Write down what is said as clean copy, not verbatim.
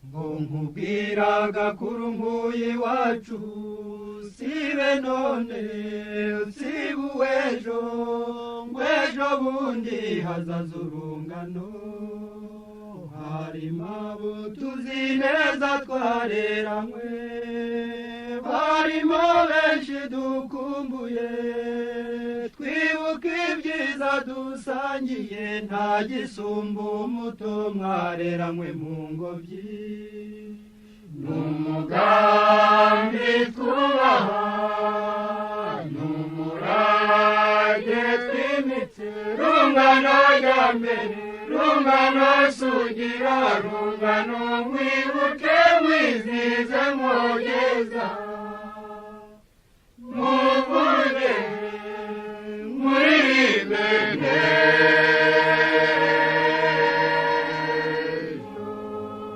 ngo nkubwiraga kuri nkuye iwacu sibe none sibe uw'ejo ngo ejo bundi hazaza urungano harimo abo tuzi neza twareranywe barimo benshi dukumbuye twibuka ibyiza dusangiye nta gisumba umuto mwareranywe mu ngobyi n'umugambi twubaha n'umurage twimitse rungano rya mbere rungano sugira rungano mwibuke mwizize mwogeza